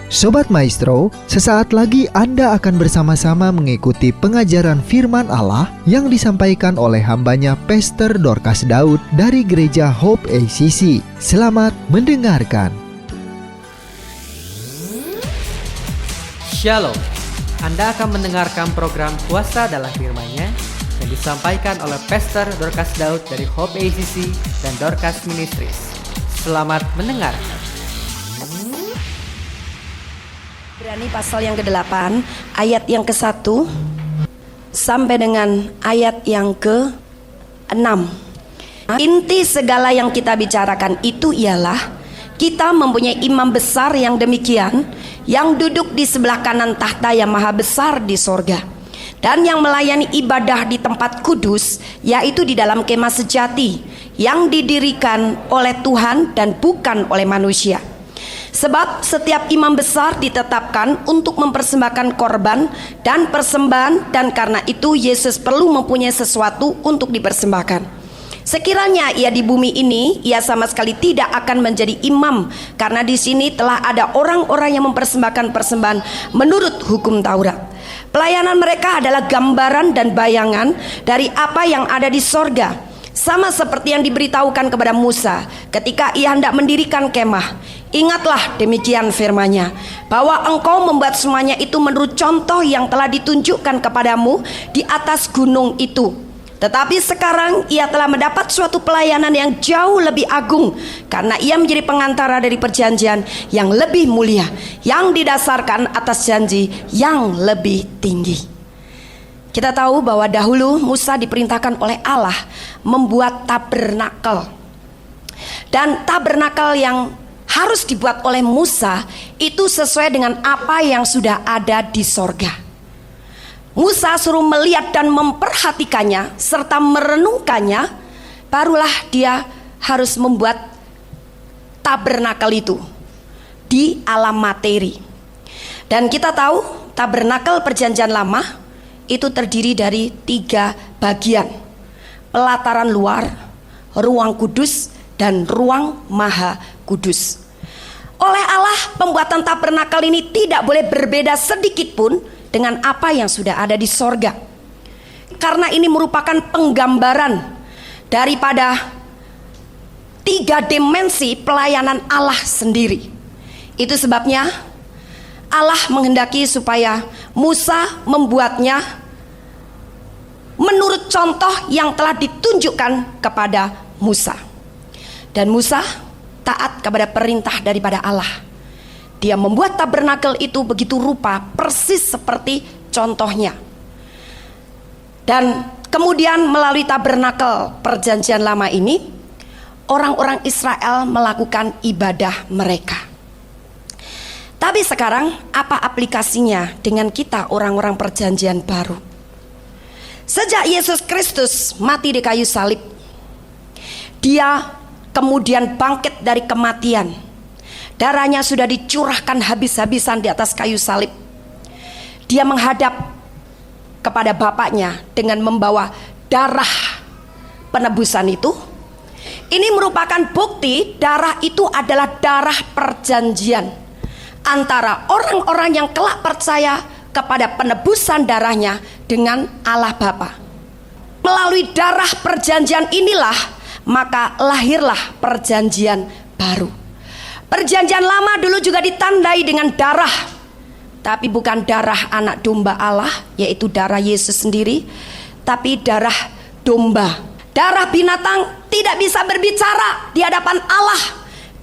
Sobat Maestro, sesaat lagi Anda akan bersama-sama mengikuti pengajaran firman Allah yang disampaikan oleh hambanya Pastor Dorcas Daud dari Gereja Hope ACC. Selamat mendengarkan. Shalom, Anda akan mendengarkan program Kuasa dalam Firman-Nya yang disampaikan oleh Pastor Dorcas Daud dari Hope ACC dan Dorcas Ministries. Selamat mendengarkan. Ibrani pasal yang ke-8 ayat yang ke-1 sampai dengan ayat yang ke-6. Inti segala yang kita bicarakan itu ialah kita mempunyai imam besar yang demikian, yang duduk di sebelah kanan tahta yang maha besar di sorga, dan yang melayani ibadah di tempat kudus, yaitu di dalam kemah sejati yang didirikan oleh Tuhan dan bukan oleh manusia. Sebab setiap imam besar ditetapkan untuk mempersembahkan korban dan persembahan, dan karena itu Yesus perlu mempunyai sesuatu untuk dipersembahkan. Sekiranya ia di bumi ini, ia sama sekali tidak akan menjadi imam, karena di sini telah ada orang-orang yang mempersembahkan persembahan menurut hukum Taurat. Pelayanan mereka adalah gambaran dan bayangan dari apa yang ada di sorga, sama seperti yang diberitahukan kepada Musa ketika ia hendak mendirikan kemah. Ingatlah demikian firman-Nya, bahwa engkau membuat semuanya itu menurut contoh yang telah ditunjukkan kepadamu di atas gunung itu. Tetapi sekarang ia telah mendapat suatu pelayanan yang jauh lebih agung, karena ia menjadi pengantara dari perjanjian yang lebih mulia, yang didasarkan atas janji yang lebih tinggi. Kita tahu bahwa dahulu Musa diperintahkan oleh Allah membuat tabernakel, dan tabernakel yang harus dibuat oleh Musa itu sesuai dengan apa yang sudah ada di sorga. Musa suruh melihat dan memperhatikannya serta merenungkannya, barulah dia harus membuat tabernakel itu di alam materi. Dan kita tahu tabernakel perjanjian lama itu terdiri dari 3 bagian: pelataran luar, ruang kudus, dan ruang maha kudus. Oleh Allah, pembuatan tabernakel ini tidak boleh berbeda sedikit pun dengan apa yang sudah ada di sorga, karena ini merupakan penggambaran daripada 3 dimensi pelayanan Allah sendiri. Itu sebabnya Allah menghendaki supaya Musa membuatnya menurut contoh yang telah ditunjukkan kepada Musa. Dan Musa taat kepada perintah daripada Allah. Dia membuat tabernakel itu begitu rupa, persis seperti contohnya. Dan kemudian melalui tabernakel perjanjian lama ini, orang-orang Israel melakukan ibadah mereka. Tapi sekarang apa aplikasinya dengan kita orang-orang perjanjian baru? Sejak Yesus Kristus mati di kayu salib, Dia kemudian bangkit dari kematian. Darahnya sudah dicurahkan habis-habisan di atas kayu salib. Dia menghadap kepada Bapaknya dengan membawa darah penebusan itu. Ini merupakan bukti darah itu adalah darah perjanjian antara orang-orang yang kelak percaya kepada penebusan darahnya dengan Allah Bapa. Melalui darah perjanjian inilah maka lahirlah perjanjian baru. Perjanjian lama dulu juga ditandai dengan darah, tapi bukan darah anak domba Allah, yaitu darah Yesus sendiri, tapi darah domba. Darah binatang tidak bisa berbicara di hadapan Allah,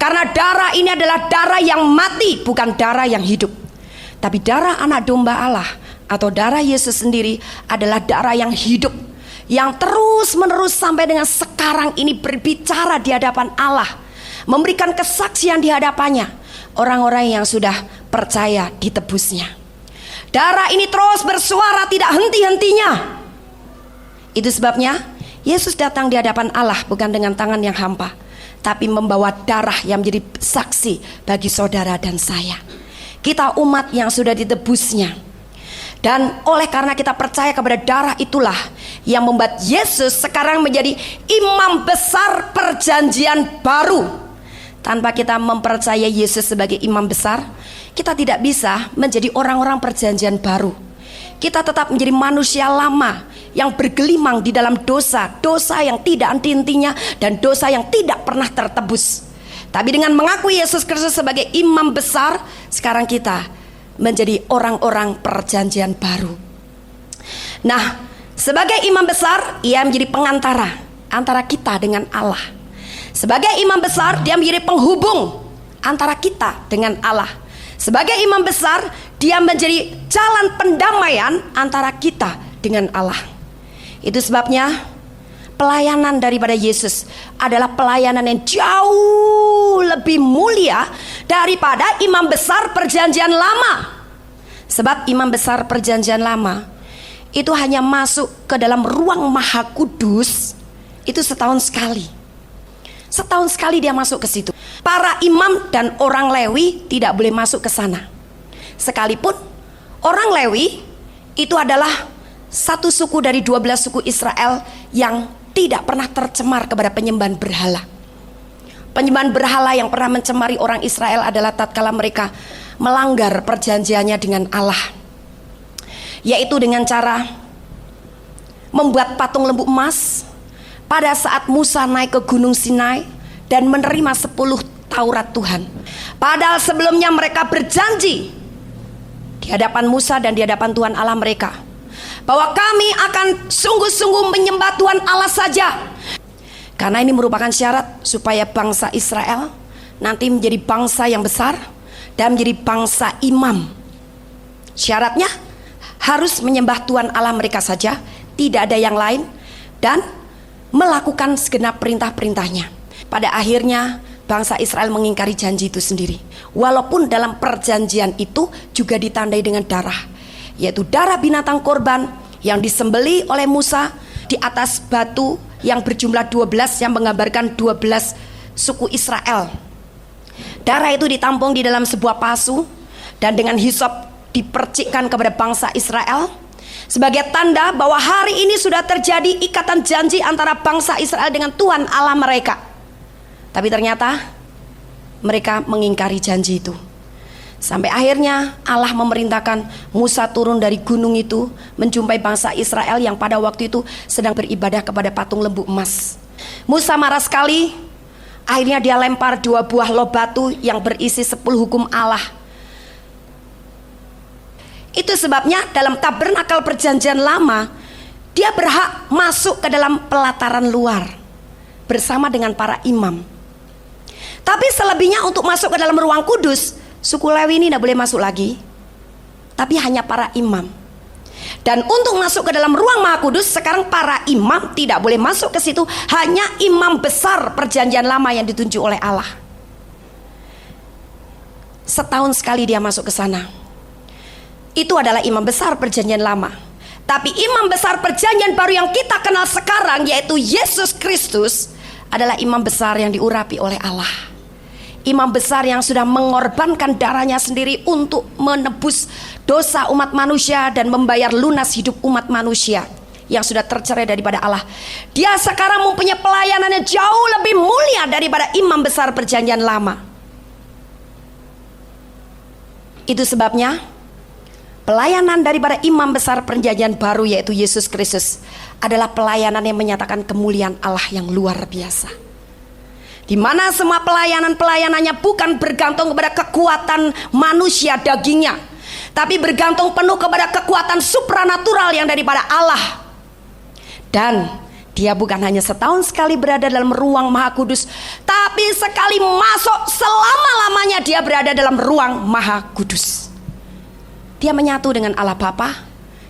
karena darah ini adalah darah yang mati, bukan darah yang hidup. Tapi darah anak domba Allah atau darah Yesus sendiri adalah darah yang hidup, yang terus menerus sampai dengan sekarang ini berbicara di hadapan Allah, memberikan kesaksian di hadapannya orang-orang yang sudah percaya ditebusnya. Darah ini terus bersuara tidak henti-hentinya. Itu sebabnya Yesus datang di hadapan Allah bukan dengan tangan yang hampa, tapi membawa darah yang menjadi saksi bagi saudara dan saya. Kita umat yang sudah ditebusnya. Dan oleh karena kita percaya kepada darah itulah yang membuat Yesus sekarang menjadi imam besar perjanjian baru. tanpa kita mempercayai Yesus sebagai imam besar, kita tidak bisa menjadi orang-orang perjanjian baru. Kita tetap menjadi manusia lama yang bergelimang di dalam dosa yang tidak henti-hentinya dan dosa yang tidak pernah tertebus. Tapi dengan mengakui Yesus Kristus sebagai imam besar, sekarang kita menjadi orang-orang perjanjian baru. Nah, sebagai imam besar, ia menjadi pengantara antara kita dengan Allah. Sebagai imam besar, dia menjadi penghubung antara kita dengan Allah. Sebagai imam besar, dia menjadi jalan pendamaian antara kita dengan Allah. Itu sebabnya pelayanan daripada Yesus adalah pelayanan yang jauh lebih mulia daripada imam besar perjanjian lama. Sebab imam besar perjanjian lama itu hanya masuk ke dalam ruang maha kudus itu setahun sekali. Setahun sekali dia masuk ke situ. Para imam dan orang Lewi tidak boleh masuk ke sana. Sekalipun orang Lewi itu adalah satu suku dari 12 suku Israel yang tidak pernah tercemar kepada penyembahan berhala. Penyembahan berhala yang pernah mencemari orang Israel adalah tatkala mereka melanggar perjanjiannya dengan Allah, yaitu dengan cara membuat patung lembu emas pada saat Musa naik ke Gunung Sinai dan menerima 10 Taurat Tuhan. Padahal sebelumnya mereka berjanji di hadapan Musa dan di hadapan Tuhan Allah mereka bahwa kami akan sungguh-sungguh menyembah Tuhan Allah saja. Karena ini merupakan syarat supaya bangsa Israel nanti menjadi bangsa yang besar dan menjadi bangsa imam. Syaratnya harus menyembah Tuhan Allah mereka saja, tidak ada yang lain, dan melakukan segenap perintah-perintahnya. Pada akhirnya bangsa Israel mengingkari janji itu sendiri, walaupun dalam perjanjian itu juga ditandai dengan darah, yaitu darah binatang korban yang disembeli oleh Musa di atas batu yang berjumlah 12 yang menggambarkan 12 suku Israel. Darah itu ditampung di dalam sebuah pasu dan dengan hisop dipercikkan kepada bangsa Israel sebagai tanda bahwa hari ini sudah terjadi ikatan janji antara bangsa Israel dengan Tuhan Allah mereka. Tapi ternyata mereka mengingkari janji itu. Sampai akhirnya Allah memerintahkan Musa turun dari gunung itu menjumpai bangsa Israel yang pada waktu itu sedang beribadah kepada patung lembu emas. Musa marah sekali. Akhirnya dia lempar 2 buah loh batu yang berisi 10 hukum Allah. Itu sebabnya dalam tabernakel perjanjian lama dia berhak masuk ke dalam pelataran luar bersama dengan para imam. Tapi selebihnya untuk masuk ke dalam ruang kudus, suku Lewi ini tidak boleh masuk lagi, tapi hanya para imam. Dan untuk masuk ke dalam ruang maha kudus, sekarang para imam tidak boleh masuk ke situ, hanya imam besar perjanjian lama yang ditunjuk oleh Allah. Setahun sekali dia masuk ke sana. Itu adalah imam besar perjanjian lama. Tapi imam besar perjanjian baru yang kita kenal sekarang, yaitu Yesus Kristus, adalah imam besar yang diurapi oleh Allah. Imam besar yang sudah mengorbankan darahnya sendiri untuk menebus dosa umat manusia dan membayar lunas hidup umat manusia yang sudah tercerai daripada Allah. Dia sekarang mempunyai pelayanan yang jauh lebih mulia daripada imam besar perjanjian lama. Itu sebabnya pelayanan daripada imam besar perjanjian baru, yaitu Yesus Kristus, adalah pelayanan yang menyatakan kemuliaan Allah yang luar biasa. Di mana semua pelayanannya bukan bergantung kepada kekuatan manusia dagingnya, tapi bergantung penuh kepada kekuatan supranatural yang daripada Allah. Dan dia bukan hanya setahun sekali berada dalam ruang maha kudus, tapi sekali masuk selama-lamanya dia berada dalam ruang maha kudus. Dia menyatu dengan Allah Bapa,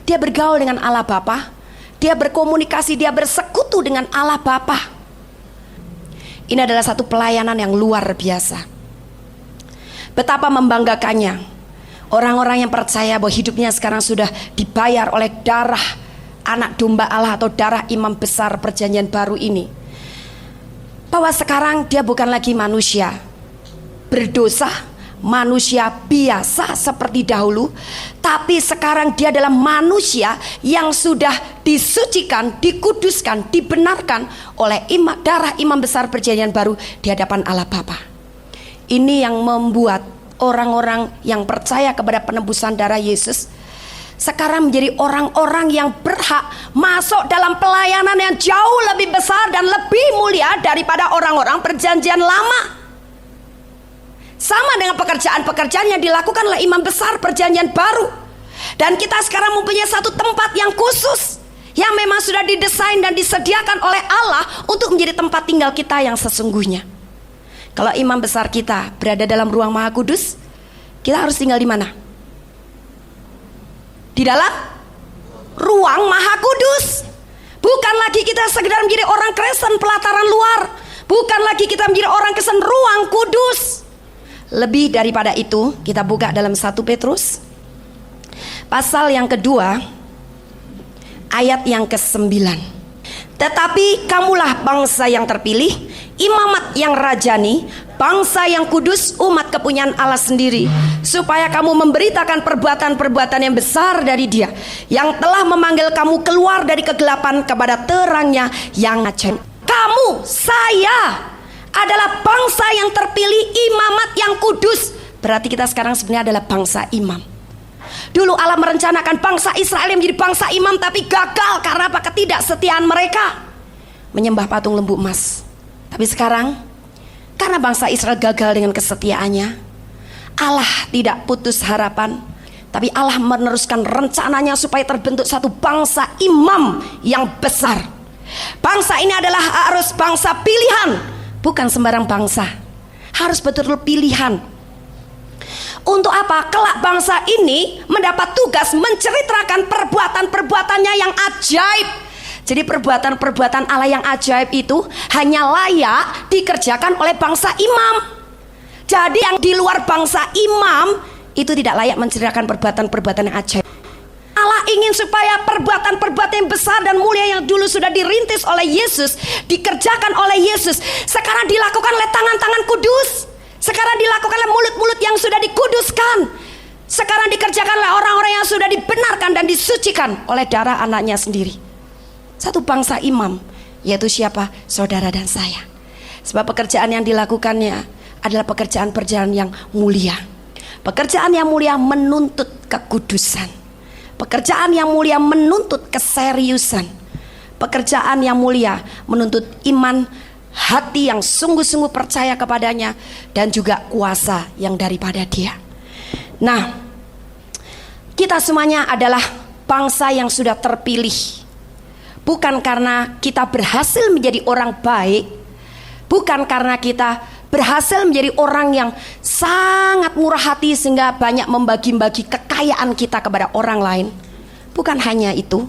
dia bergaul dengan Allah Bapa, dia berkomunikasi, dia bersekutu dengan Allah Bapa. Ini adalah satu pelayanan yang luar biasa. Betapa membanggakannya orang-orang yang percaya bahwa hidupnya sekarang sudah dibayar oleh darah anak domba Allah atau darah imam besar perjanjian baru ini. Bahwa sekarang dia bukan lagi manusia berdosa, manusia biasa seperti dahulu, tapi sekarang dia adalah manusia yang sudah disucikan, dikuduskan, dibenarkan oleh darah imam besar perjanjian baru di hadapan Allah Bapa. Ini yang membuat orang-orang yang percaya kepada penebusan darah Yesus sekarang menjadi orang-orang yang berhak masuk dalam pelayanan yang jauh lebih besar dan lebih mulia daripada orang-orang perjanjian lama. Sama dengan pekerjaan-pekerjaan yang dilakukan oleh imam besar perjanjian baru. Dan kita sekarang mempunyai satu tempat yang khusus, yang memang sudah didesain dan disediakan oleh Allah untuk menjadi tempat tinggal kita yang sesungguhnya. Kalau imam besar kita berada dalam ruang Maha Kudus, kita harus tinggal di mana? Di dalam ruang Maha Kudus. Bukan lagi kita sekedar menjadi orang Kristen pelataran luar. Bukan lagi kita menjadi orang Kristen ruang kudus. Lebih daripada itu, kita buka dalam 1 Petrus pasal yang kedua, ayat yang ke-9. Tetapi kamulah bangsa yang terpilih, imamat yang rajani, bangsa yang kudus, umat kepunyaan Allah sendiri, supaya kamu memberitakan perbuatan-perbuatan yang besar dari Dia yang telah memanggil kamu keluar dari kegelapan kepada terangnya yang ajaib. Kamu, saya adalah bangsa yang terpilih, imamat yang kudus. Berarti kita sekarang sebenarnya adalah bangsa imam. Dulu Allah merencanakan bangsa Israel yang menjadi bangsa imam, tapi gagal karena apa? Ketidaksetiaan mereka menyembah patung lembu emas. Tapi sekarang karena bangsa Israel gagal dengan kesetiaannya, Allah tidak putus harapan, tapi Allah meneruskan rencananya supaya terbentuk satu bangsa imam yang besar. Bangsa ini adalah harus bangsa pilihan, bukan sembarang bangsa. Harus betul-betul pilihan. Untuk apa? Kelak bangsa ini mendapat tugas menceritakan perbuatan-perbuatannya yang ajaib. Jadi perbuatan-perbuatan Allah yang ajaib itu hanya layak dikerjakan oleh bangsa imam. Jadi yang di luar bangsa imam itu tidak layak menceritakan perbuatan-perbuatan yang ajaib. Allah ingin supaya perbuatan-perbuatan yang besar dan mulia yang dulu sudah dirintis oleh Yesus, dikerjakan oleh Yesus, sekarang dilakukan oleh tangan-tangan kudus. Sekarang dilakukan oleh mulut-mulut yang sudah dikuduskan. Sekarang dikerjakan oleh orang-orang yang sudah dibenarkan dan disucikan oleh darah anaknya sendiri. Satu bangsa imam, yaitu siapa? Saudara dan saya. Sebab pekerjaan yang dilakukannya adalah pekerjaan-pekerjaan yang mulia. Pekerjaan yang mulia menuntut kekudusan. Pekerjaan yang mulia menuntut keseriusan. Pekerjaan yang mulia menuntut iman, hati yang sungguh-sungguh percaya kepadanya, dan juga kuasa yang daripada Dia. Nah, kita semuanya adalah bangsa yang sudah terpilih. Bukan karena kita berhasil menjadi orang baik, bukan karena kita berhasil menjadi orang yang sangat murah hati sehingga banyak membagi-bagi kekayaan kita kepada orang lain. Bukan hanya itu,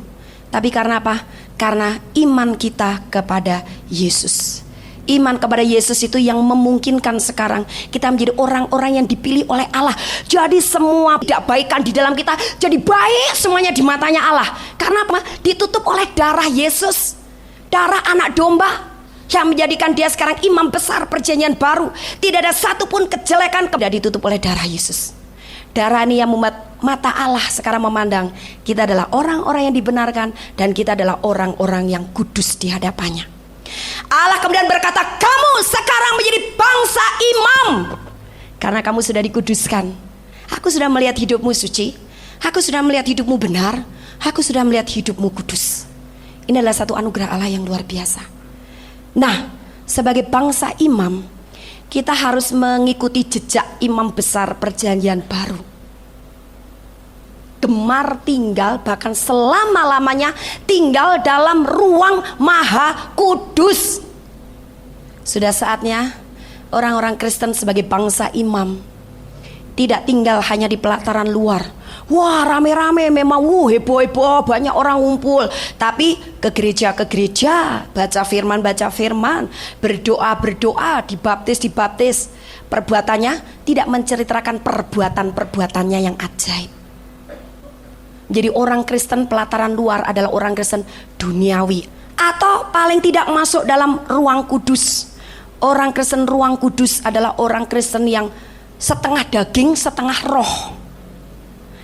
tapi karena apa? Karena iman kita kepada Yesus. Iman kepada Yesus itu yang memungkinkan sekarang kita menjadi orang-orang yang dipilih oleh Allah. Jadi semua tidak baikan di dalam kita jadi baik semuanya di matanya Allah. Karena apa? Ditutup oleh darah Yesus, darah anak domba yang menjadikan Dia sekarang imam besar perjanjian baru. Tidak ada satupun kejelekan yang ditutup oleh darah Yesus. Darah ini yang membuat mata Allah sekarang memandang kita adalah orang-orang yang dibenarkan, dan kita adalah orang-orang yang kudus di hadapannya. Allah kemudian berkata, kamu sekarang menjadi bangsa imam karena kamu sudah dikuduskan. Aku sudah melihat hidupmu suci, aku sudah melihat hidupmu benar, aku sudah melihat hidupmu kudus. Ini adalah satu anugerah Allah yang luar biasa. Nah, sebagai bangsa imam, kita harus mengikuti jejak imam besar perjanjian baru. Gemar tinggal, bahkan selama-lamanya tinggal dalam ruang Maha Kudus. Sudah saatnya orang-orang Kristen sebagai bangsa imam tidak tinggal hanya di pelataran luar. Wah, rame-rame memang, heboh-heboh, banyak orang ngumpul. Tapi ke gereja, baca firman, berdoa, dibaptis. Perbuatannya tidak menceritakan perbuatan-perbuatannya yang ajaib. Jadi orang Kristen pelataran luar adalah orang Kristen duniawi, atau paling tidak masuk dalam ruang kudus. Orang Kristen ruang kudus adalah orang Kristen yang setengah daging setengah roh.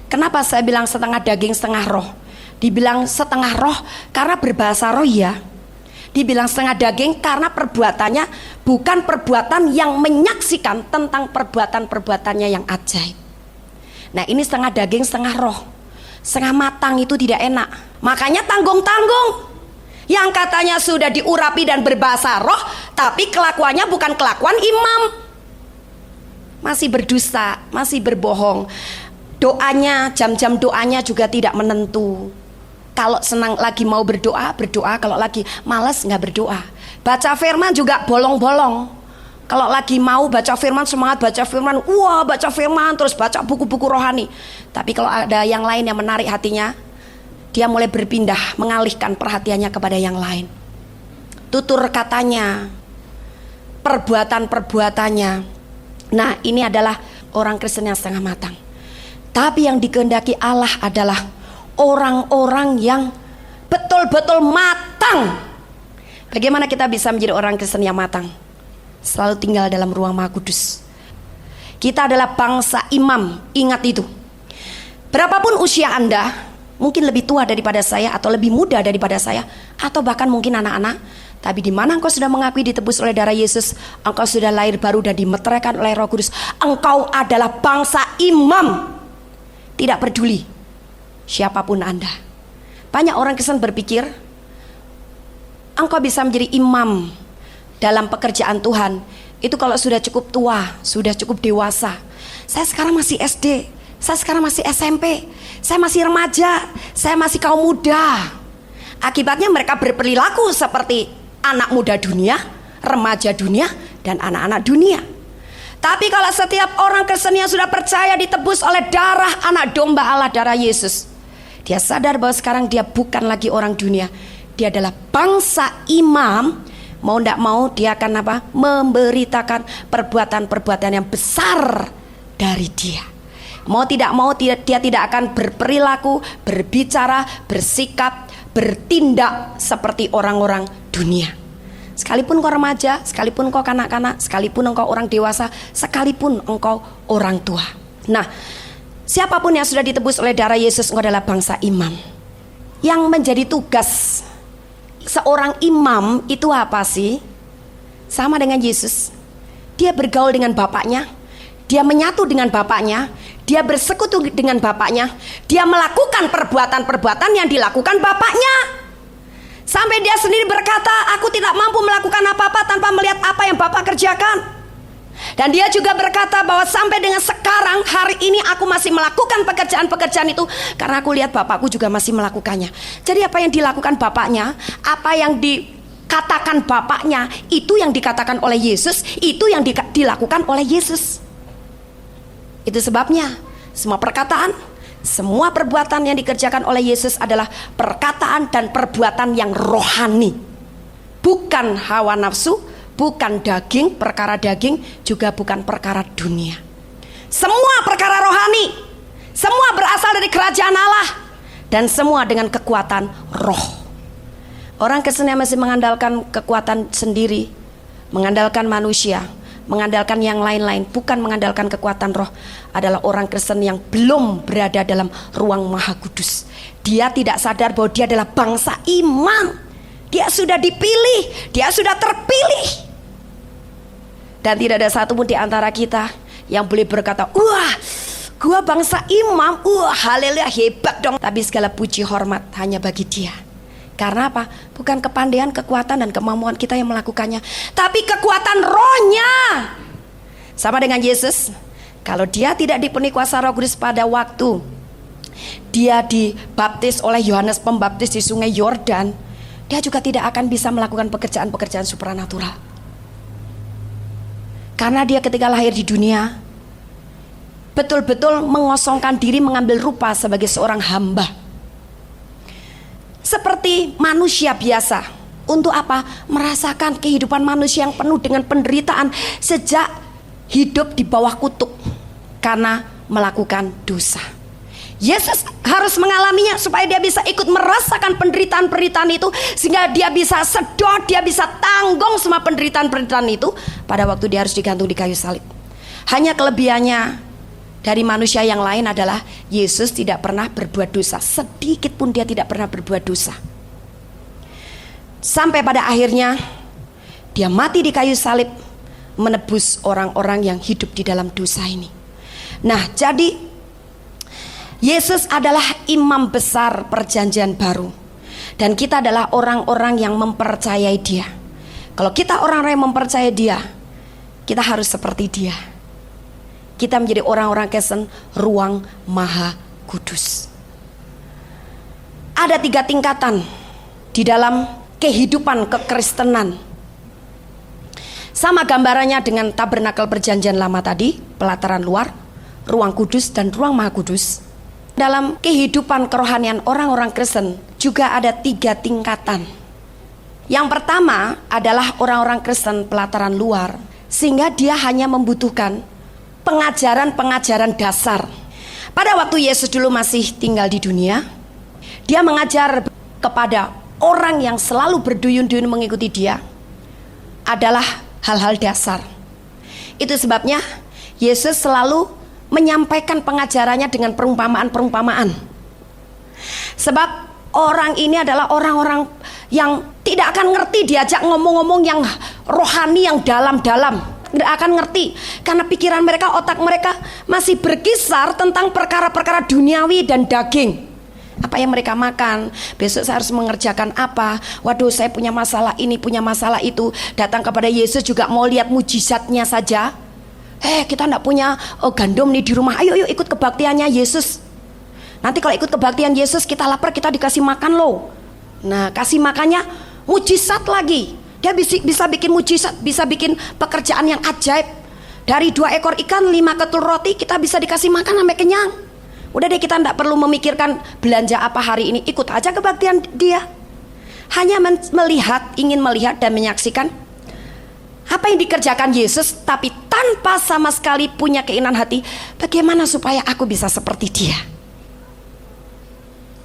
Kenapa saya bilang setengah daging setengah roh? Dibilang setengah roh karena berbahasa roh ya, Dibilang setengah daging karena perbuatannya bukan perbuatan yang menyaksikan tentang perbuatan-perbuatannya yang ajaib. Nah, ini setengah daging setengah roh. Setengah matang itu tidak enak. Makanya tanggung-tanggung. Yang katanya sudah diurapi dan berbahasa roh, tapi kelakuannya bukan kelakuan imam. Masih berdusta, masih berbohong. Doanya, jam-jam doanya juga tidak menentu. Kalau senang lagi mau berdoa, berdoa. Kalau lagi malas nggak berdoa. Baca firman juga bolong-bolong. Kalau lagi mau baca firman, semangat baca firman, wah baca firman, terus baca buku-buku rohani. Tapi kalau ada yang lain yang menarik hatinya, dia mulai berpindah, mengalihkan perhatiannya kepada yang lain. Tutur katanya, perbuatan-perbuatannya. Nah, ini adalah orang Kristen yang setengah matang. Tapi yang dikehendaki Allah adalah orang-orang yang betul-betul matang. Bagaimana kita bisa menjadi orang Kristen yang matang? Selalu tinggal dalam ruang Maha Kudus. Kita adalah bangsa imam, ingat itu. Berapapun usia Anda, mungkin lebih tua daripada saya, atau lebih muda daripada saya, atau bahkan mungkin anak-anak, tapi di mana engkau sudah mengakui ditebus oleh darah Yesus, engkau sudah lahir baru dan dimeteraikan oleh Roh Kudus, engkau adalah bangsa imam. Tidak peduli siapapun Anda. Banyak orang Kristen berpikir engkau bisa menjadi imam dalam pekerjaan Tuhan itu kalau sudah cukup tua, sudah cukup dewasa. Saya sekarang masih SD, saya sekarang masih SMP, saya masih remaja, saya masih kaum muda. Akibatnya mereka berperilaku seperti anak muda dunia, remaja dunia, dan anak-anak dunia. Tapi kalau setiap orang Kristen yang sudah percaya ditebus oleh darah anak domba Allah, darah Yesus, dia sadar bahwa sekarang dia bukan lagi orang dunia. Dia adalah bangsa imam. Mau tidak mau dia akan apa? Memberitakan perbuatan-perbuatan yang besar dari dia. Mau tidak mau dia tidak akan berperilaku, berbicara, bersikap, bertindak seperti orang-orang dunia. Sekalipun engkau remaja, sekalipun engkau kanak-kanak, sekalipun engkau orang dewasa, sekalipun engkau orang tua. Nah, siapapun yang sudah ditebus oleh darah Yesus, engkau adalah bangsa imam. Yang menjadi tugas seorang imam itu apa sih? Sama dengan Yesus. Dia bergaul dengan bapaknya, dia menyatu dengan bapaknya, dia bersekutu dengan bapaknya, dia melakukan perbuatan-perbuatan yang dilakukan bapaknya. Sampai dia sendiri berkata, aku tidak mampu melakukan apa-apa tanpa melihat apa yang Bapa kerjakan. Dan dia juga berkata bahwa sampai dengan sekarang, hari ini aku masih melakukan pekerjaan-pekerjaan itu karena aku lihat Bapakku juga masih melakukannya. Jadi apa yang dilakukan Bapaknya, apa yang dikatakan Bapaknya, itu yang dikatakan oleh Yesus, itu yang dilakukan oleh Yesus. Itu sebabnya semua perkataan, semua perbuatan yang dikerjakan oleh Yesus adalah perkataan dan perbuatan yang rohani. Bukan hawa nafsu, bukan daging, perkara daging, juga bukan perkara dunia. Semua perkara rohani, semua berasal dari kerajaan Allah, dan semua dengan kekuatan roh. Orang Kristen yang masih mengandalkan kekuatan sendiri, mengandalkan manusia, mengandalkan yang lain-lain, bukan mengandalkan kekuatan roh, adalah orang Kristen yang belum berada dalam ruang Maha Kudus. Dia tidak sadar bahwa dia adalah bangsa imam. Dia sudah dipilih, dia sudah terpilih. Dan tidak ada satupun di antara kita yang boleh berkata, wah, gua bangsa imam, wah haleluya, hebat dong. Tapi segala puji hormat hanya bagi dia. Karena apa? Bukan kepandaian, kekuatan, dan kemampuan kita yang melakukannya, tapi kekuatan rohnya. Sama dengan Yesus. Kalau dia tidak dipenuhi kuasa Roh Kudus pada waktu dia dibaptis oleh Yohanes Pembaptis di sungai Yordan, dia juga tidak akan bisa melakukan pekerjaan-pekerjaan supranatural. Karena dia ketika lahir di dunia betul-betul mengosongkan diri, mengambil rupa sebagai seorang hamba, seperti manusia biasa. Untuk apa? Merasakan kehidupan manusia yang penuh dengan penderitaan sejak hidup di bawah kutuk karena melakukan dosa. Yesus harus mengalaminya supaya dia bisa ikut merasakan penderitaan-penderitaan itu, sehingga dia bisa sedot, dia bisa tanggung semua penderitaan-penderitaan itu pada waktu dia harus digantung di kayu salib. Hanya kelebihannya dari manusia yang lain adalah Yesus tidak pernah berbuat dosa. Sedikit pun dia tidak pernah berbuat dosa. Sampai pada akhirnya dia mati di kayu salib, menebus orang-orang yang hidup di dalam dosa ini. Nah, jadi Yesus adalah imam besar perjanjian baru, dan kita adalah orang-orang yang mempercayai dia. Kalau kita orang-orang yang mempercayai dia, kita harus seperti dia. Kita menjadi orang-orang Kristen ruang maha kudus. Ada 3 tingkatan di dalam kehidupan kekristenan. Sama gambarannya dengan tabernakel perjanjian lama tadi, pelataran luar, ruang kudus dan ruang maha kudus. Dalam kehidupan kerohanian orang-orang Kristen juga ada 3 tingkatan. Yang pertama adalah orang-orang Kristen pelataran luar, sehingga dia hanya membutuhkan pengajaran-pengajaran dasar. Pada waktu Yesus dulu masih tinggal di dunia, dia mengajar kepada orang yang selalu berduyun-duyun mengikuti dia adalah hal-hal dasar. Itu sebabnya Yesus selalu menyampaikan pengajarannya dengan perumpamaan-perumpamaan. Sebab orang ini adalah orang-orang yang tidak akan ngerti diajak ngomong-ngomong yang rohani, yang dalam-dalam. Tidak akan ngerti, karena pikiran mereka, otak mereka masih berkisar tentang perkara-perkara duniawi dan daging. Apa yang mereka makan, besok saya harus mengerjakan apa, waduh saya punya masalah ini, punya masalah itu. Datang kepada Yesus juga mau lihat mujizatnya saja. Kita tidak punya gandum nih di rumah, ayo ikut kebaktiannya Yesus. Nanti kalau ikut kebaktian Yesus kita lapar, kita dikasih makan loh. Nah, kasih makannya mujizat lagi. Dia bisa bikin mujizat, bisa bikin pekerjaan yang ajaib. Dari 2 ekor ikan, 5 ketul roti, kita bisa dikasih makan sampai kenyang. Udah deh, kita tidak perlu memikirkan belanja apa hari ini, ikut aja kebaktian dia. Hanya ingin melihat dan menyaksikan apa yang dikerjakan Yesus, tapi tanpa sama sekali punya keinginan hati, bagaimana supaya aku bisa seperti dia.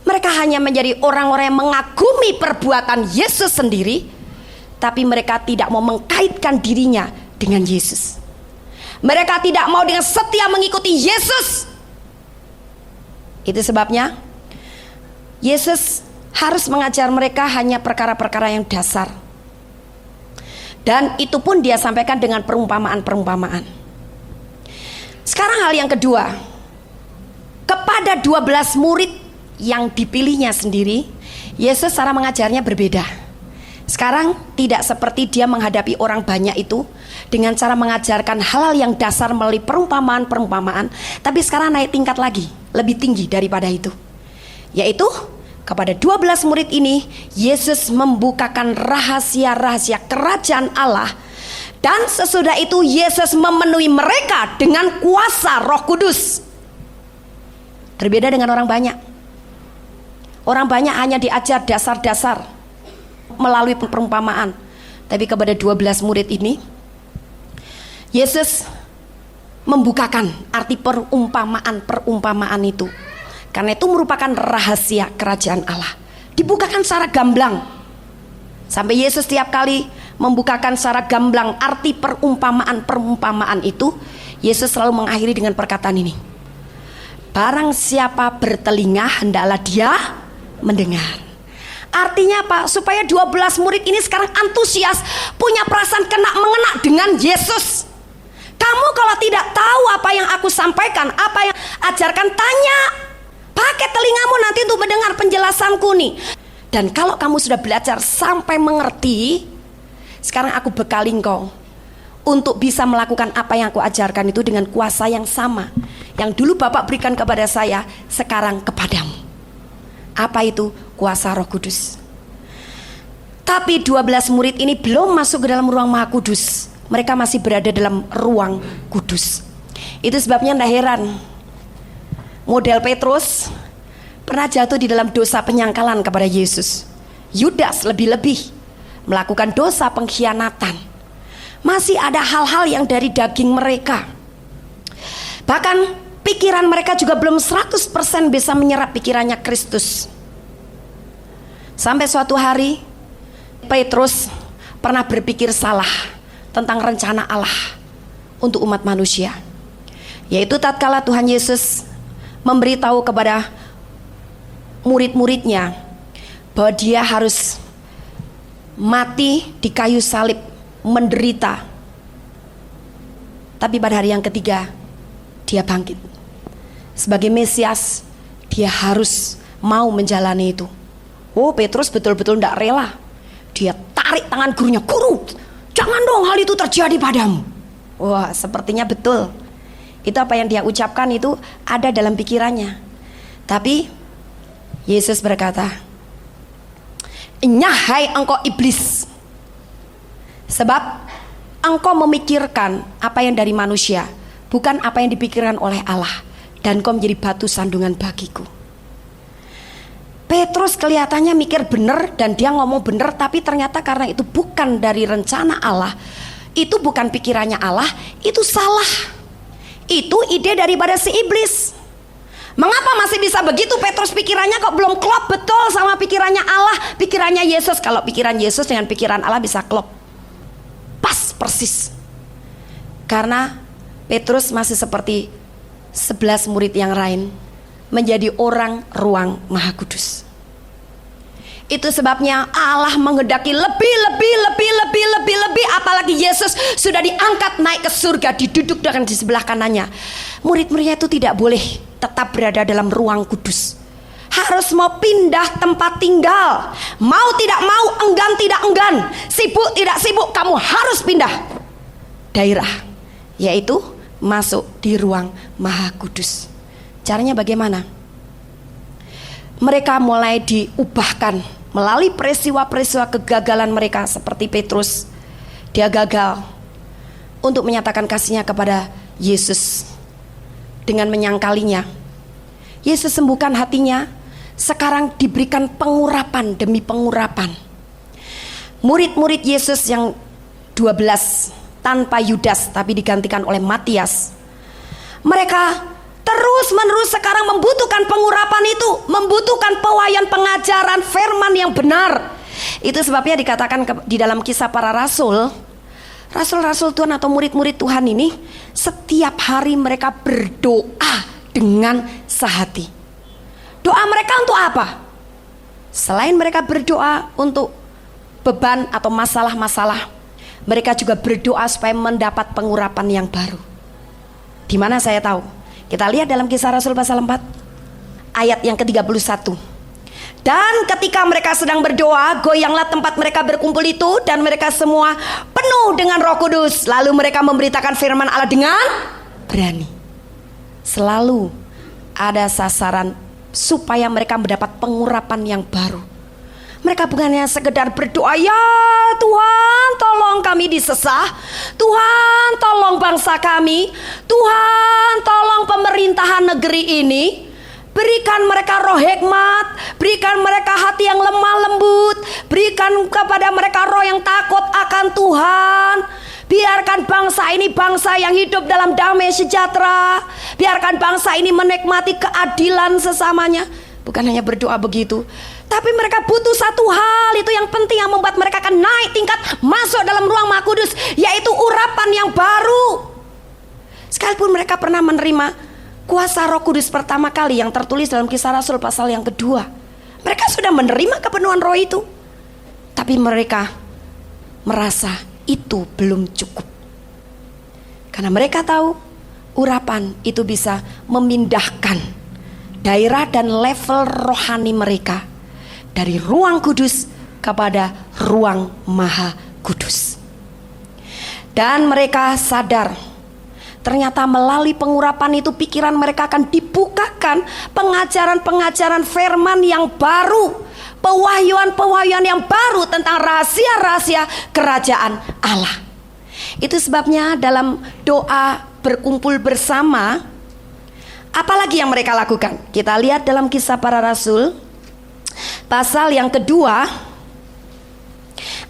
Mereka hanya menjadi orang-orang yang mengagumi perbuatan Yesus sendiri, tapi mereka tidak mau mengkaitkan dirinya dengan Yesus. Mereka tidak mau dengan setia mengikuti Yesus. Itu sebabnya Yesus harus mengajar mereka hanya perkara-perkara yang dasar. Dan itu pun dia sampaikan dengan perumpamaan-perumpamaan. Sekarang hal yang kedua, kepada 12 murid yang dipilihnya sendiri, Yesus cara mengajarnya berbeda. Sekarang tidak seperti dia menghadapi orang banyak itu dengan cara mengajarkan hal-hal yang dasar melalui perumpamaan-perumpamaan, tapi sekarang naik tingkat lagi, lebih tinggi daripada itu. Yaitu kepada 12 murid ini Yesus membukakan rahasia-rahasia kerajaan Allah, dan sesudah itu Yesus memenuhi mereka dengan kuasa Roh Kudus. Berbeda dengan orang banyak. Orang banyak hanya diajar dasar-dasar melalui perumpamaan, tapi kepada 12 murid ini Yesus membukakan arti perumpamaan itu, karena itu merupakan rahasia kerajaan Allah. Dibukakan secara gamblang, sampai Yesus setiap kali membukakan secara gamblang arti perumpamaan itu, Yesus selalu mengakhiri dengan perkataan ini: barang siapa bertelinga hendaklah dia mendengar. Artinya apa? Supaya 12 murid ini sekarang antusias, punya perasaan mengena dengan Yesus. Kamu kalau tidak tahu apa yang aku sampaikan, apa yang ajarkan, tanya. Pakai telingamu nanti untuk mendengar penjelasanku nih. Dan kalau kamu sudah belajar sampai mengerti, sekarang aku bekali engkau untuk bisa melakukan apa yang aku ajarkan itu dengan kuasa yang sama yang dulu Bapak berikan kepada saya, sekarang kepadamu. Apa itu? Kuasa Roh Kudus. Tapi 12 murid ini belum masuk ke dalam ruang Maha Kudus. Mereka masih berada dalam ruang kudus. Itu sebabnya tidak heran model Petrus pernah jatuh di dalam dosa penyangkalan kepada Yesus. Yudas lebih-lebih melakukan dosa pengkhianatan. Masih ada hal-hal yang dari daging mereka. Bahkan pikiran mereka juga belum 100% bisa menyerap pikirannya Kristus. Sampai suatu hari Petrus pernah berpikir salah tentang rencana Allah untuk umat manusia. Yaitu tatkala Tuhan Yesus memberitahu kepada murid-muridnya bahwa dia harus mati di kayu salib, menderita. Tapi pada hari yang ketiga dia bangkit. Sebagai Mesias, dia harus mau menjalani itu. Oh, Petrus betul-betul tidak rela. Dia tarik tangan gurunya, "Guru, jangan dong hal itu terjadi padamu." Wah, sepertinya betul. Itu apa yang dia ucapkan itu ada dalam pikirannya. Tapi Yesus berkata, "Nyahai engkau iblis, sebab engkau memikirkan apa yang dari manusia, bukan apa yang dipikirkan oleh Allah, dan engkau menjadi batu sandungan bagiku." Petrus kelihatannya mikir benar dan dia ngomong benar, tapi ternyata karena itu bukan dari rencana Allah, itu bukan pikirannya Allah, itu salah. Itu ide daripada si iblis. Mengapa masih bisa begitu? Petrus pikirannya kok belum klop betul sama pikirannya Allah, pikirannya Yesus. Kalau pikiran Yesus dengan pikiran Allah bisa klop, pas persis. Karena Petrus masih seperti 11 murid yang lain, menjadi orang ruang Maha Kudus. Itu sebabnya Allah menghendaki lebih, apalagi Yesus sudah diangkat naik ke surga, didudukkan di sebelah kanannya. Murid-muridnya itu tidak boleh tetap berada dalam ruang kudus, harus mau pindah tempat tinggal. Mau tidak mau, enggan tidak enggan, sibuk tidak sibuk, kamu harus pindah daerah, yaitu masuk di ruang Maha Kudus. Caranya bagaimana? Mereka mulai diubahkan melalui peristiwa-peristiwa kegagalan mereka. Seperti Petrus, dia gagal untuk menyatakan kasihnya kepada Yesus dengan menyangkalinya. Yesus sembuhkan hatinya. Sekarang diberikan pengurapan demi pengurapan. Murid-murid Yesus yang 12 tanpa Yudas, tapi digantikan oleh Matias, mereka terus-menerus sekarang membutuhkan pengurapan itu, membutuhkan pewayan pengajaran firman yang benar. Itu sebabnya dikatakan di dalam Kisah Para Rasul, rasul-rasul Tuhan atau murid-murid Tuhan ini setiap hari mereka berdoa dengan sehati. Doa mereka untuk apa? Selain mereka berdoa untuk beban atau masalah-masalah, mereka juga berdoa supaya mendapat pengurapan yang baru. Di mana saya tahu? Kita lihat dalam Kisah Rasul pasal 4 ayat yang ke-31. Dan ketika mereka sedang berdoa, goyanglah tempat mereka berkumpul itu, dan mereka semua penuh dengan Roh Kudus. Lalu mereka memberitakan firman Allah dengan berani. Selalu ada sasaran supaya mereka mendapat pengurapan yang baru. Mereka bukannya sekedar berdoa, "Ya Tuhan, tolong kami disesah. Tuhan, tolong bangsa kami. Tuhan, tolong pemerintahan negeri ini. Berikan mereka roh hikmat, berikan mereka hati yang lemah lembut, berikan kepada mereka roh yang takut akan Tuhan. Biarkan bangsa ini bangsa yang hidup dalam damai sejahtera. Biarkan bangsa ini menikmati keadilan sesamanya." Bukan hanya berdoa begitu, tapi mereka butuh satu hal, itu yang penting, yang membuat mereka akan naik tingkat masuk dalam ruang Maha Kudus, yaitu urapan yang baru. Sekalipun mereka pernah menerima kuasa Roh Kudus pertama kali yang tertulis dalam Kisah Rasul pasal yang kedua, mereka sudah menerima kepenuhan Roh itu, tapi mereka merasa itu belum cukup. Karena mereka tahu urapan itu bisa memindahkan daerah dan level rohani mereka dari ruang kudus kepada ruang Maha Kudus. Dan mereka sadar ternyata melalui pengurapan itu pikiran mereka akan dibukakan pengajaran-pengajaran firman yang baru, pewahyuan-pewahyuan yang baru tentang rahasia-rahasia kerajaan Allah. Itu sebabnya dalam doa berkumpul bersama, apalagi yang mereka lakukan? Kita lihat dalam Kisah Para Rasul pasal yang kedua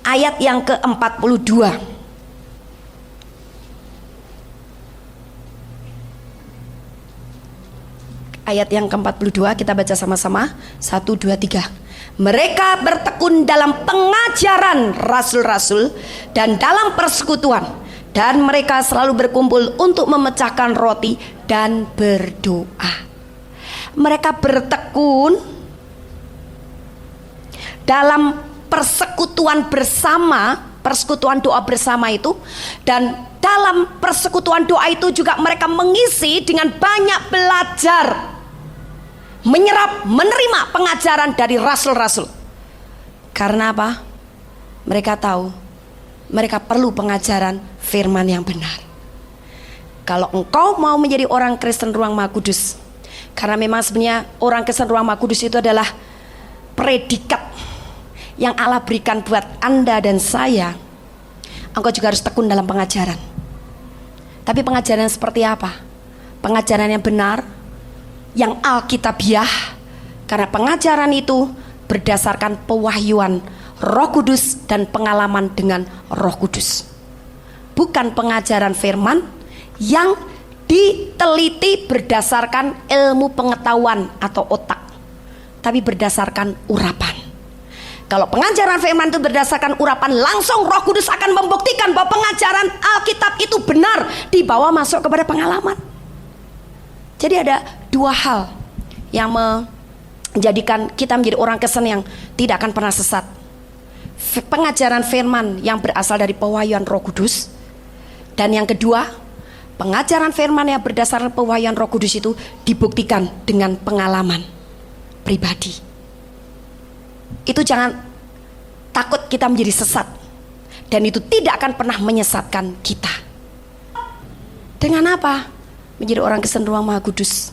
ayat yang ke-42. Ayat yang ke-42 kita baca sama-sama. 1, 2, 3. Mereka bertekun dalam pengajaran rasul-rasul dan dalam persekutuan, dan mereka selalu berkumpul untuk memecahkan roti dan berdoa. Mereka bertekun dalam persekutuan bersama, persekutuan doa bersama itu. Dan dalam persekutuan doa itu juga mereka mengisi dengan banyak belajar, menyerap, menerima pengajaran dari rasul-rasul. Karena apa? Mereka tahu mereka perlu pengajaran firman yang benar. Kalau engkau mau menjadi orang Kristen Ruang Maha Kudus, karena memang sebenarnya orang Kristen Ruang Maha Kudus itu adalah predikat yang Allah berikan buat Anda dan saya. Engkau juga harus tekun dalam pengajaran. Tapi pengajaran seperti apa? Pengajaran yang benar, yang alkitabiah. Karena pengajaran itu berdasarkan pewahyuan Roh Kudus dan pengalaman dengan Roh Kudus. Bukan pengajaran firman yang diteliti berdasarkan ilmu pengetahuan atau otak, tapi berdasarkan urapan. Kalau pengajaran firman itu berdasarkan urapan, langsung Roh Kudus akan membuktikan bahwa pengajaran Alkitab itu benar, dibawa masuk kepada pengalaman. Jadi ada dua hal yang menjadikan kita menjadi orang Kristen yang tidak akan pernah sesat. Pengajaran firman yang berasal dari pewahyuan Roh Kudus, dan yang kedua, pengajaran firman yang berdasarkan pewahyuan Roh Kudus itu dibuktikan dengan pengalaman pribadi. Itu jangan takut kita menjadi sesat, dan itu tidak akan pernah menyesatkan kita. Dengan apa? Menjadi orang Kristen Ruang Maha Kudus.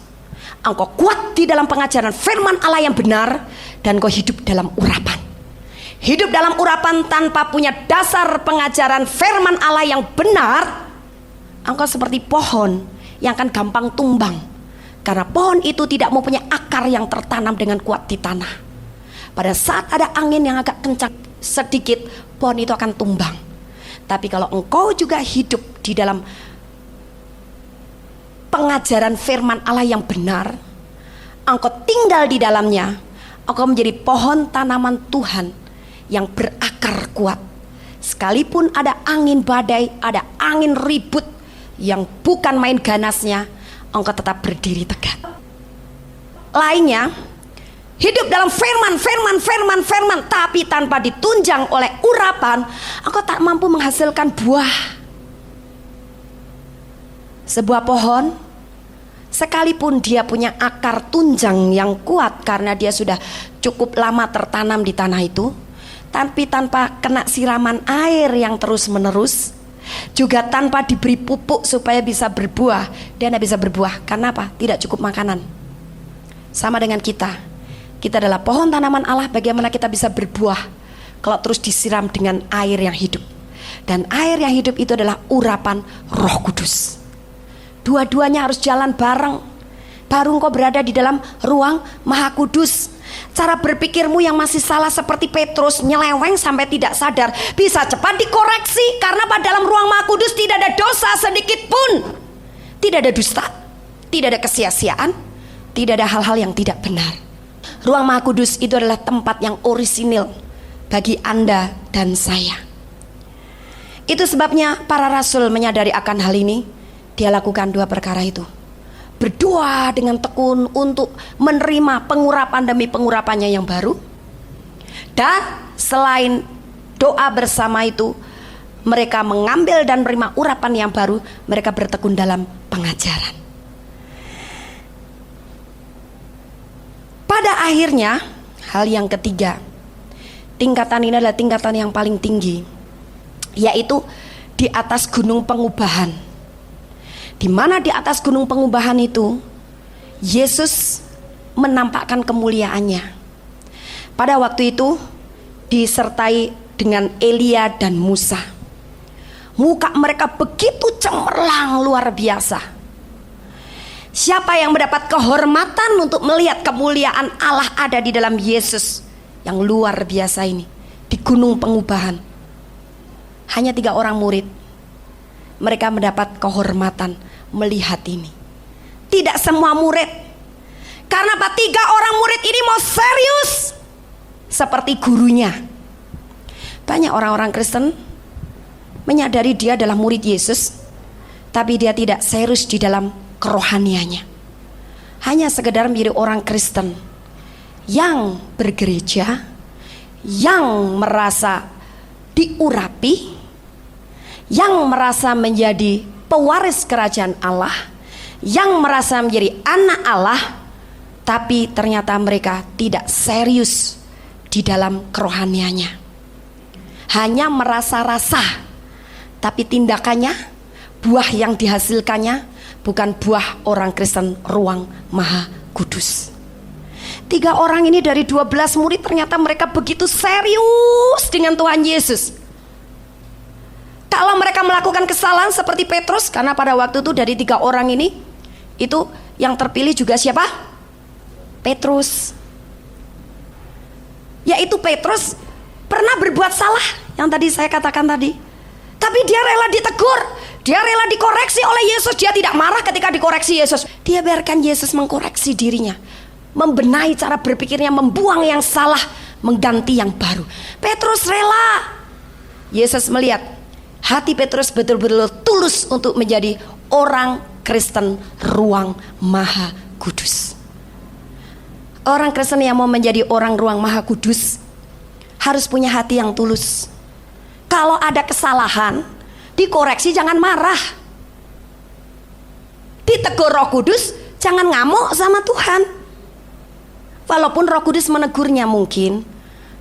Engkau kuat di dalam pengajaran firman Allah yang benar, dan kau hidup dalam urapan. Hidup dalam urapan tanpa punya dasar pengajaran firman Allah yang benar, engkau seperti pohon yang akan gampang tumbang. Karena pohon itu tidak mempunyai akar yang tertanam dengan kuat di tanah. Pada saat ada angin yang agak kencang sedikit, pohon itu akan tumbang. Tapi kalau engkau juga hidup di dalam pengajaran firman Allah yang benar, engkau tinggal di dalamnya, engkau menjadi pohon tanaman Tuhan yang berakar kuat. Sekalipun ada angin badai, ada angin ribut yang bukan main ganasnya, engkau tetap berdiri tegak. Lainnya, hidup dalam firman, tapi tanpa ditunjang oleh urapan, engkau tak mampu menghasilkan buah. Sebuah pohon, sekalipun dia punya akar tunjang yang kuat karena dia sudah cukup lama tertanam di tanah itu, tapi tanpa kena siraman air yang terus menerus, juga tanpa diberi pupuk supaya bisa berbuah, dia tidak bisa berbuah. Karena apa? Tidak cukup makanan. Sama dengan kita adalah pohon tanaman Allah. Bagaimana kita bisa berbuah kalau terus disiram dengan air yang hidup? Dan air yang hidup itu adalah urapan Roh Kudus. Dua-duanya harus jalan bareng, baru engkau berada di dalam ruang Maha Kudus. Cara berpikirmu yang masih salah seperti Petrus, nyeleweng sampai tidak sadar, bisa cepat dikoreksi. Karena pada dalam ruang Maha Kudus tidak ada dosa sedikit pun. Tidak ada dusta, tidak ada kesia-siaan, tidak ada hal-hal yang tidak benar. Ruang Maha Kudus itu adalah tempat yang orisinil bagi Anda dan saya. Itu sebabnya para rasul menyadari akan hal ini. Dia lakukan dua perkara itu. Berdoa dengan tekun untuk menerima pengurapan demi pengurapannya yang baru. Dan selain doa bersama itu, mereka mengambil dan menerima urapan yang baru. Mereka bertekun dalam pengajaran. Pada akhirnya, hal yang ketiga, tingkatan ini adalah tingkatan yang paling tinggi, yaitu di atas gunung pengubahan. Di mana di atas gunung pengubahan itu, Yesus menampakkan kemuliaannya. Pada waktu itu disertai dengan Elia dan Musa. Muka mereka begitu cemerlang luar biasa. Siapa yang mendapat kehormatan untuk melihat kemuliaan Allah ada di dalam Yesus yang luar biasa ini di gunung pengubahan? Hanya 3 orang murid. Mereka mendapat kehormatan melihat ini. Tidak semua murid. Karena apa? 3 orang murid ini mau serius seperti gurunya. Banyak orang-orang Kristen menyadari dia adalah murid Yesus, tapi dia tidak serius di dalam kerohaniannya. Hanya sekedar menjadi orang Kristen yang bergereja, yang merasa diurapi, yang merasa menjadi pewaris kerajaan Allah, yang merasa menjadi anak Allah, tapi ternyata mereka tidak serius di dalam kerohaniannya. Hanya merasa-rasa, tapi tindakannya, buah yang dihasilkannya bukan buah orang Kristen ruang Maha Kudus. 3 orang ini dari 12 murid ternyata mereka begitu serius dengan Tuhan Yesus. Kalau mereka melakukan kesalahan seperti Petrus, karena pada waktu itu dari 3 orang ini, itu yang terpilih juga siapa? Petrus. Yaitu Petrus pernah berbuat salah, yang tadi saya katakan tadi. Tapi dia rela ditegur, dia rela dikoreksi oleh Yesus. Dia tidak marah ketika dikoreksi Yesus. Dia biarkan Yesus mengkoreksi dirinya, membenahi cara berpikirnya, membuang yang salah, mengganti yang baru. Petrus rela. Yesus melihat hati Petrus betul-betul tulus untuk menjadi orang Kristen ruang Maha Kudus. Orang Kristen yang mau menjadi orang ruang Maha Kudus harus punya hati yang tulus. Kalau ada kesalahan, dikoreksi jangan marah. Ditegur Roh Kudus, jangan ngamuk sama Tuhan. Walaupun Roh Kudus menegurnya mungkin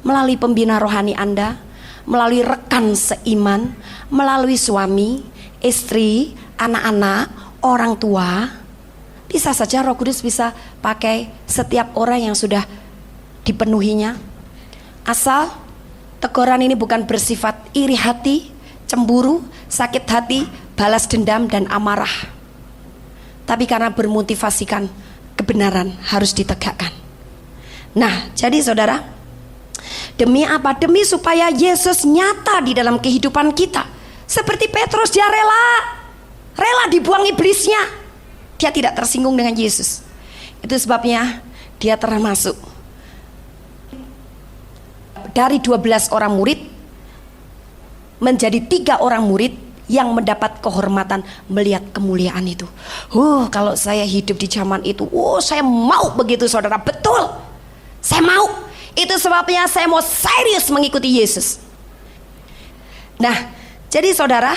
melalui pembina rohani Anda, melalui rekan seiman, melalui suami, istri, anak-anak, orang tua. Bisa saja Roh Kudus bisa pakai setiap orang yang sudah dipenuhinya. Asal teguran ini bukan bersifat iri hati, cemburu, sakit hati, balas dendam dan amarah. Tapi karena bermotivasikan kebenaran harus ditegakkan. Nah, jadi saudara, demi apa? Demi supaya Yesus nyata di dalam kehidupan kita. Seperti Petrus, dia rela dibuang iblisnya. Dia tidak tersinggung dengan Yesus. Itu sebabnya dia termasuk dari 12 orang murid menjadi 3 orang murid yang mendapat kehormatan melihat kemuliaan itu. Kalau saya hidup di zaman itu, saya mau begitu saudara. Betul, saya mau. Itu sebabnya saya mau serius mengikuti Yesus. Nah, jadi saudara,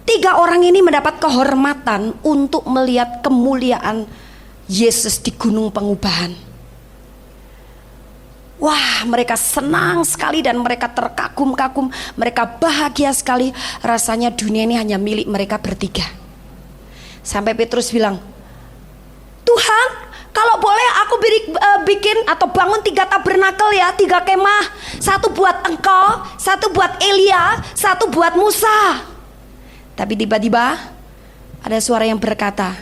3 orang ini mendapat kehormatan untuk melihat kemuliaan Yesus di gunung pengubahan. Wah, mereka senang sekali dan mereka terkagum-kagum. Mereka bahagia sekali. Rasanya dunia ini hanya milik mereka bertiga. Sampai Petrus bilang, Tuhan, kalau boleh aku bikin atau bangun 3 tabernakel ya, 3 kemah. 1 buat engkau, 1 buat Elia, 1 buat Musa. Tapi tiba-tiba ada suara yang berkata,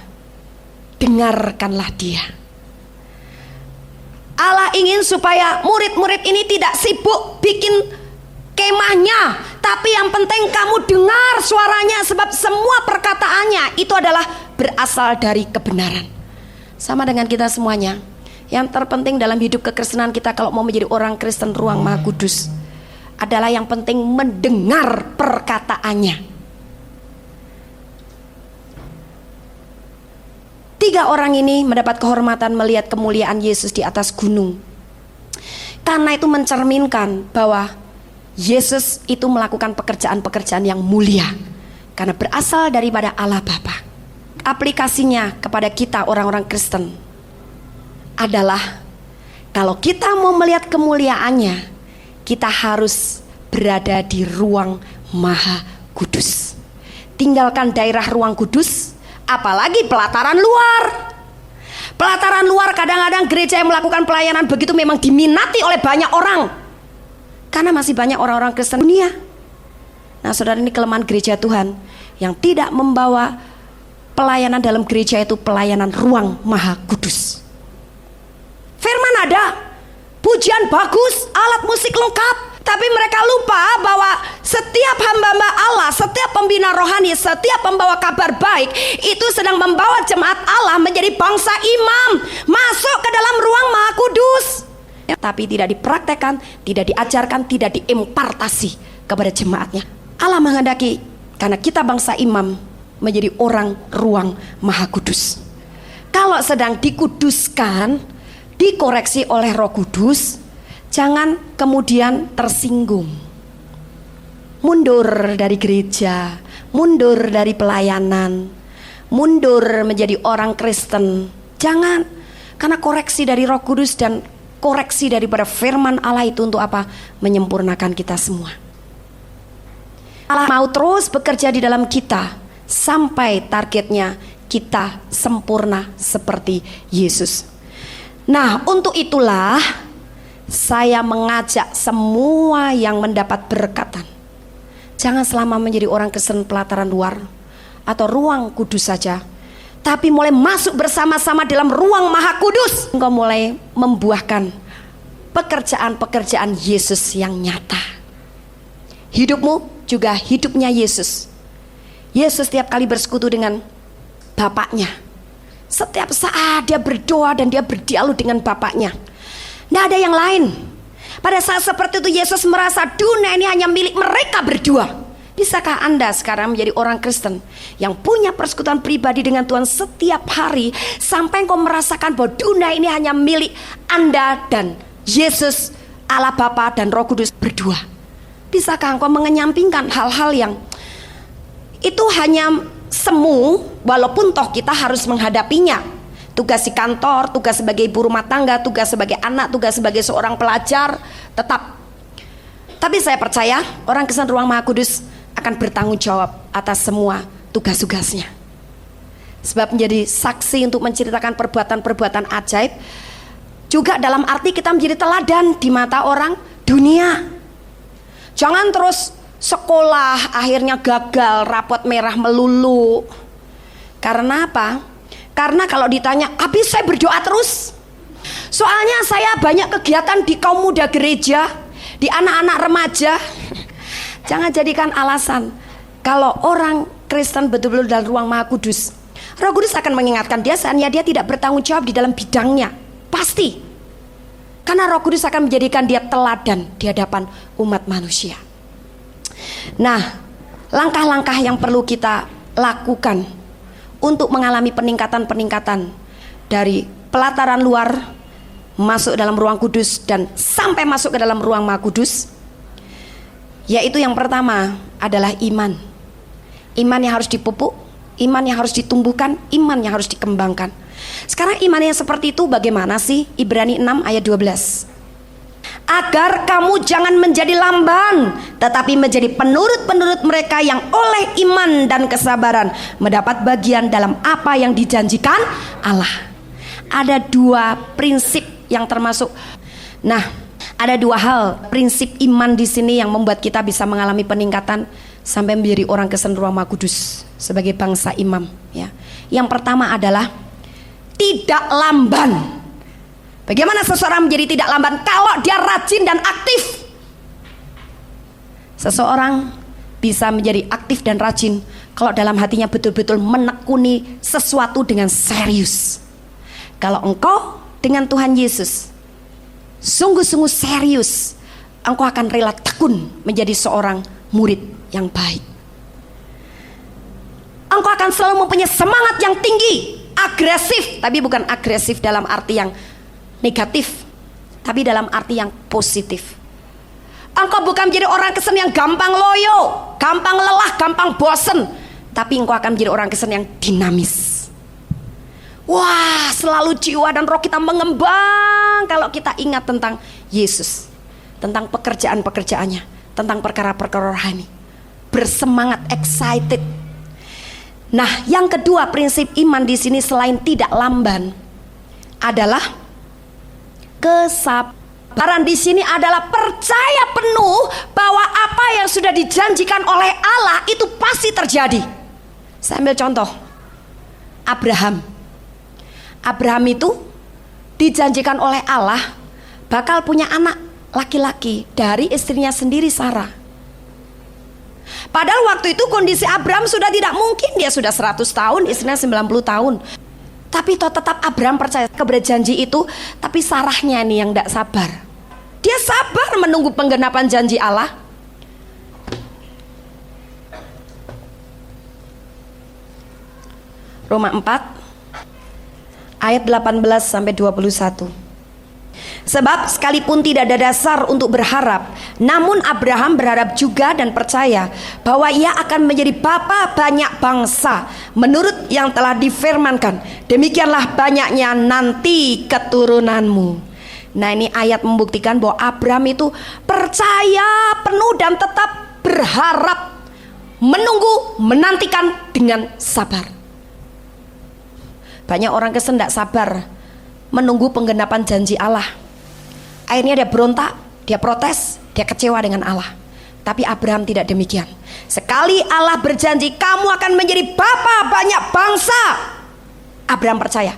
dengarkanlah dia. Allah ingin supaya murid-murid ini tidak sibuk bikin kemahnya, tapi yang penting kamu dengar suaranya, sebab semua perkataannya itu adalah berasal dari kebenaran. Sama dengan kita semuanya. Yang terpenting dalam hidup kekristenan kita kalau mau menjadi orang Kristen ruang Maha Kudus adalah yang penting mendengar perkataannya. 3 orang ini mendapat kehormatan melihat kemuliaan Yesus di atas gunung. Karena itu mencerminkan bahwa Yesus itu melakukan pekerjaan-pekerjaan yang mulia karena berasal daripada Allah Bapa. Aplikasinya kepada kita orang-orang Kristen adalah kalau kita mau melihat kemuliaannya, kita harus berada di ruang Maha Kudus. Tinggalkan daerah ruang kudus, apalagi pelataran luar. Pelataran luar kadang-kadang gereja yang melakukan pelayanan begitu memang diminati oleh banyak orang, karena masih banyak orang-orang Kristen dunia. Nah saudara, ini kelemahan gereja Tuhan yang tidak membawa pelayanan dalam gereja itu pelayanan ruang Maha Kudus. Firman ada, pujian bagus, alat musik lengkap, tapi mereka lupa bahwa setiap hamba-hamba Allah, setiap pembina rohani, setiap pembawa kabar baik itu sedang membawa jemaat Allah menjadi bangsa imam, masuk ke dalam ruang Maha Kudus. Tapi tidak dipraktekkan, tidak diajarkan, tidak diimpartasi kepada jemaatnya. Allah menghendaki karena kita bangsa imam menjadi orang ruang Maha Kudus. Kalau sedang dikuduskan, dikoreksi oleh Roh Kudus, Jangan kemudian tersinggung, mundur dari gereja, mundur dari pelayanan, mundur menjadi orang Kristen. Jangan, karena koreksi dari Roh Kudus dan koreksi daripada firman Allah itu untuk apa? Menyempurnakan kita semua. Allah mau terus bekerja di dalam kita sampai targetnya kita sempurna seperti Yesus. Nah, untuk itulah saya mengajak semua yang mendapat berkatan, jangan selama menjadi orang Kristen pelataran luar atau ruang kudus saja, tapi mulai masuk bersama-sama dalam ruang Maha Kudus. Engkau mulai membuahkan pekerjaan-pekerjaan Yesus yang nyata. Hidupmu juga hidupnya Yesus. Yesus setiap kali bersekutu dengan Bapaknya, setiap saat dia berdoa dan dia berdialog dengan Bapaknya. Tidak ada yang lain. Pada saat seperti itu Yesus merasa dunia ini hanya milik mereka berdua. Bisakah Anda sekarang menjadi orang Kristen yang punya persekutuan pribadi dengan Tuhan setiap hari, sampai engkau merasakan bahwa dunia ini hanya milik Anda dan Yesus, Allah Bapa dan Roh Kudus berdua? Bisakah engkau mengenyampingkan hal-hal yang itu hanya semu, walaupun toh kita harus menghadapinya? Tugas di kantor, tugas sebagai ibu rumah tangga, tugas sebagai anak, tugas sebagai seorang pelajar, tetap. Tapi saya percaya orang Kristen ruang Maha Kudus akan bertanggung jawab atas semua tugas-tugasnya. Sebab menjadi saksi untuk menceritakan perbuatan-perbuatan ajaib juga dalam arti kita menjadi teladan di mata orang dunia. Jangan terus sekolah akhirnya gagal, rapot merah melulu. Karena apa? Karena kalau ditanya, habis saya berdoa terus. Soalnya saya banyak kegiatan di kaum muda gereja, di anak-anak remaja. Jangan jadikan alasan. Kalau orang Kristen betul-betul dalam ruang Maha Kudus, Roh Kudus akan mengingatkan dia saatnya dia tidak bertanggung jawab di dalam bidangnya. Pasti. Karena Roh Kudus akan menjadikan dia teladan di hadapan umat manusia. Nah, langkah-langkah yang perlu kita lakukan untuk mengalami peningkatan-peningkatan dari pelataran luar masuk dalam ruang kudus dan sampai masuk ke dalam ruang Maha Kudus, yaitu yang pertama adalah iman. Iman yang harus dipupuk, iman yang harus ditumbuhkan, iman yang harus dikembangkan. Sekarang iman yang seperti itu bagaimana sih? Ibrani 6 ayat 12. Agar kamu jangan menjadi lamban, tetapi menjadi penurut-penurut mereka yang oleh iman dan kesabaran mendapat bagian dalam apa yang dijanjikan Allah. Ada dua prinsip yang termasuk. Nah, ada dua hal prinsip iman di sini yang membuat kita bisa mengalami peningkatan sampai menjadi orang Kristen ruang Maha Kudus sebagai bangsa imam. Ya. Yang pertama adalah tidak lamban. Bagaimana seseorang menjadi tidak lamban? Kalau dia rajin dan aktif. Seseorang bisa menjadi aktif dan rajin kalau dalam hatinya betul-betul menekuni sesuatu dengan serius. Kalau engkau dengan Tuhan Yesus sungguh-sungguh serius, engkau akan rela tekun menjadi seorang murid yang baik. Engkau akan selalu mempunyai semangat yang tinggi, agresif, tapi bukan agresif dalam arti yang negatif, tapi dalam arti yang positif. Engkau bukan menjadi orang Kristen yang gampang loyo, gampang lelah, gampang bosen, tapi engkau akan menjadi orang Kristen yang dinamis. Wah, selalu jiwa dan roh kita mengembang kalau kita ingat tentang Yesus, tentang pekerjaan-pekerjaannya, tentang perkara-perkara rohani. Bersemangat, excited. Nah, yang kedua prinsip iman di sini selain tidak lamban adalah kesabaran. Di sini adalah percaya penuh bahwa apa yang sudah dijanjikan oleh Allah itu pasti terjadi. Saya ambil contoh Abraham. Abraham itu dijanjikan oleh Allah bakal punya anak laki-laki dari istrinya sendiri, Sarah. Padahal waktu itu kondisi Abraham sudah tidak mungkin, dia sudah 100 tahun, istrinya 90 tahun. Tapi tetap Abraham percaya kepada janji itu. Tapi Sarahnya nih yang tidak sabar. Dia sabar menunggu penggenapan janji Allah. Roma 4 ayat 18 sampai 21. Sebab sekalipun tidak ada dasar untuk berharap, namun Abraham berharap juga dan percaya bahwa ia akan menjadi bapa banyak bangsa, menurut yang telah difirmankan, demikianlah banyaknya nanti keturunanmu. Nah, ini ayat membuktikan bahwa Abraham itu percaya penuh dan tetap berharap, menunggu, menantikan dengan sabar. Banyak orang Kristen tidak sabar menunggu penggenapan janji Allah. Akhirnya dia berontak, dia protes, dia kecewa dengan Allah. Tapi Abraham tidak demikian. Sekali Allah berjanji kamu akan menjadi bapa banyak bangsa, Abraham percaya.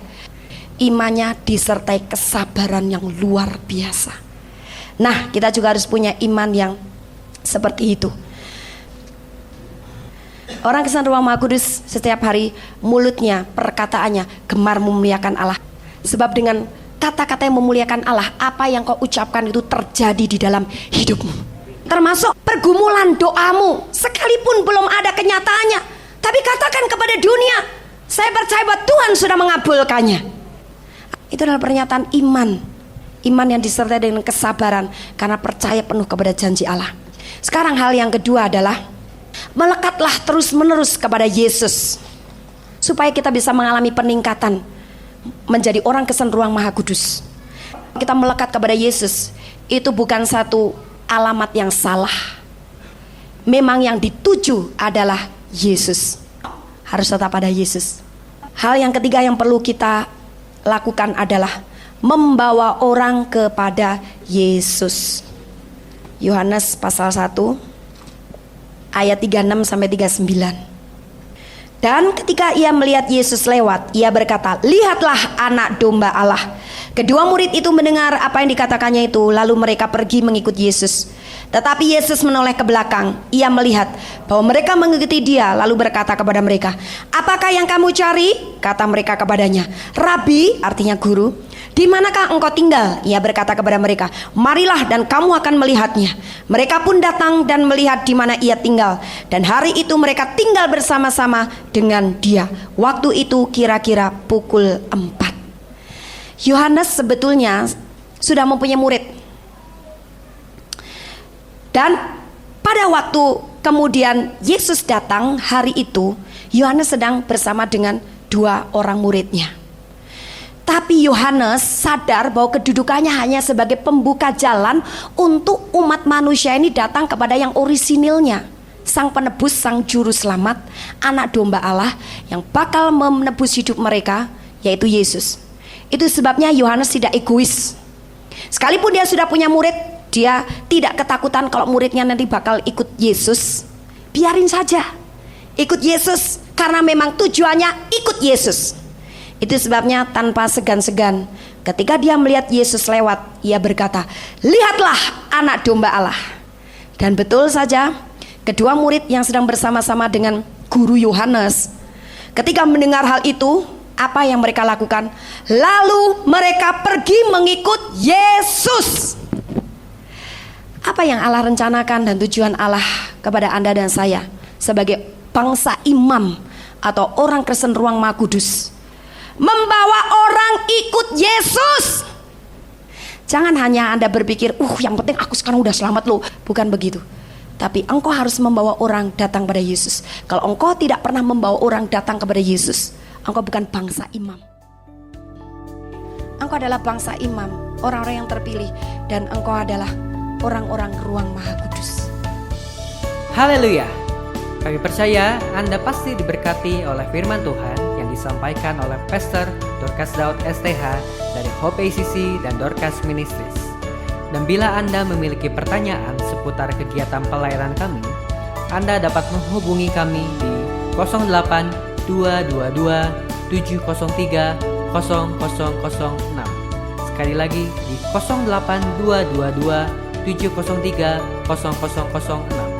Imannya disertai kesabaran yang luar biasa. Nah, kita juga harus punya iman yang seperti itu. Orang Kristen Ruang Maha Kudus setiap hari mulutnya, perkataannya gemar memuliakan Allah. Sebab dengan kata-kata yang memuliakan Allah, apa yang kau ucapkan itu terjadi di dalam hidupmu. Termasuk pergumulan doamu, sekalipun belum ada kenyataannya, tapi katakan kepada dunia, saya percaya bahwa Tuhan sudah mengabulkannya. Itu adalah pernyataan iman. Iman yang disertai dengan kesabaran, karena percaya penuh kepada janji Allah. Sekarang hal yang kedua adalah melekatlah terus menerus kepada Yesus, supaya kita bisa mengalami peningkatan menjadi orang Kristen Ruang Maha Kudus. Kita melekat kepada Yesus itu bukan satu alamat yang salah. Memang yang dituju adalah Yesus. Harus tetap pada Yesus. Hal yang ketiga yang perlu kita lakukan adalah membawa orang kepada Yesus. Yohanes pasal 1 ayat 36 sampai 39. Dan ketika ia melihat Yesus lewat, ia berkata, lihatlah anak domba Allah. Kedua murid itu mendengar apa yang dikatakannya itu, lalu mereka pergi mengikut Yesus. Tetapi Yesus menoleh ke belakang. Ia melihat bahwa mereka mengikuti dia, lalu berkata kepada mereka, apakah yang kamu cari? Kata mereka kepadanya, Rabi, artinya guru, di manakah engkau tinggal? Ia berkata kepada mereka, marilah dan kamu akan melihatnya. Mereka pun datang dan melihat di mana ia tinggal. Dan hari itu mereka tinggal bersama-sama dengan dia. Waktu itu kira-kira pukul 4. Yohanes sebetulnya sudah mempunyai murid. Dan pada waktu kemudian Yesus datang hari itu, Yohanes sedang bersama dengan 2 orang muridnya. Tapi Yohanes sadar bahwa kedudukannya hanya sebagai pembuka jalan untuk umat manusia ini datang kepada yang orisinilnya, Sang Penebus, Sang Juru Selamat, Anak Domba Allah yang bakal menebus hidup mereka, yaitu Yesus. Itu sebabnya Yohanes tidak egois. Sekalipun dia sudah punya murid, dia tidak ketakutan kalau muridnya nanti bakal ikut Yesus. Biarin saja ikut Yesus, karena memang tujuannya ikut Yesus. Itu sebabnya tanpa segan-segan, ketika dia melihat Yesus lewat, ia berkata, lihatlah anak domba Allah. Dan betul saja, kedua murid yang sedang bersama-sama dengan guru Yohanes, ketika mendengar hal itu, apa yang mereka lakukan? Lalu mereka pergi mengikut Yesus. Apa yang Allah rencanakan dan tujuan Allah kepada Anda dan saya sebagai bangsa imam atau orang Kristen Ruang Maha Kudus? Membawa orang ikut Yesus. Jangan hanya Anda berpikir, yang penting aku sekarang udah selamat loh. Bukan begitu. Tapi engkau harus membawa orang datang pada Yesus. Kalau engkau tidak pernah membawa orang datang kepada Yesus, engkau bukan bangsa imam. Engkau adalah bangsa imam, orang-orang yang terpilih. Dan engkau adalah orang-orang Ruang Maha Kudus. Haleluya. Kami percaya Anda pasti diberkati oleh firman Tuhan yang disampaikan oleh Pastor Dorcas Daud STH dari Hope ACC dan Dorcas Ministries. Dan bila Anda memiliki pertanyaan seputar kegiatan pelayanan kami, Anda dapat menghubungi kami di 08 222 703 0006. Sekali lagi di 08 222 703 0006.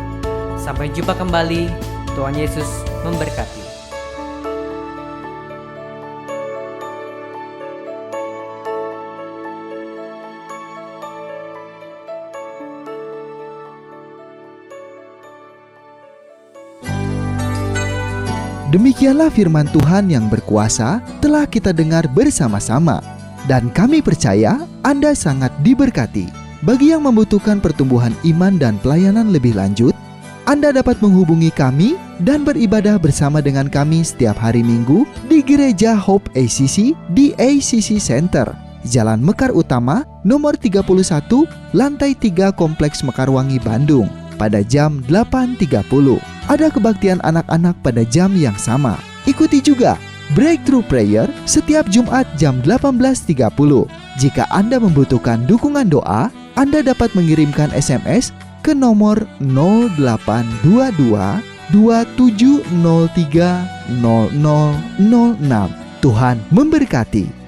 Sampai jumpa kembali. Tuhan Yesus memberkati. Demikianlah firman Tuhan yang berkuasa telah kita dengar bersama-sama. Dan kami percaya Anda sangat diberkati. Bagi yang membutuhkan pertumbuhan iman dan pelayanan lebih lanjut, Anda dapat menghubungi kami dan beribadah bersama dengan kami setiap hari Minggu di Gereja Hope ACC di ACC Center, Jalan Mekar Utama, nomor 31, lantai 3 Kompleks Mekarwangi, Bandung, pada jam 8.30. Ada kebaktian anak-anak pada jam yang sama. Ikuti juga Breakthrough Prayer setiap Jumat jam 18.30. Jika Anda membutuhkan dukungan doa, Anda dapat mengirimkan SMS ke nomor 0822 2703 0006. Tuhan memberkati.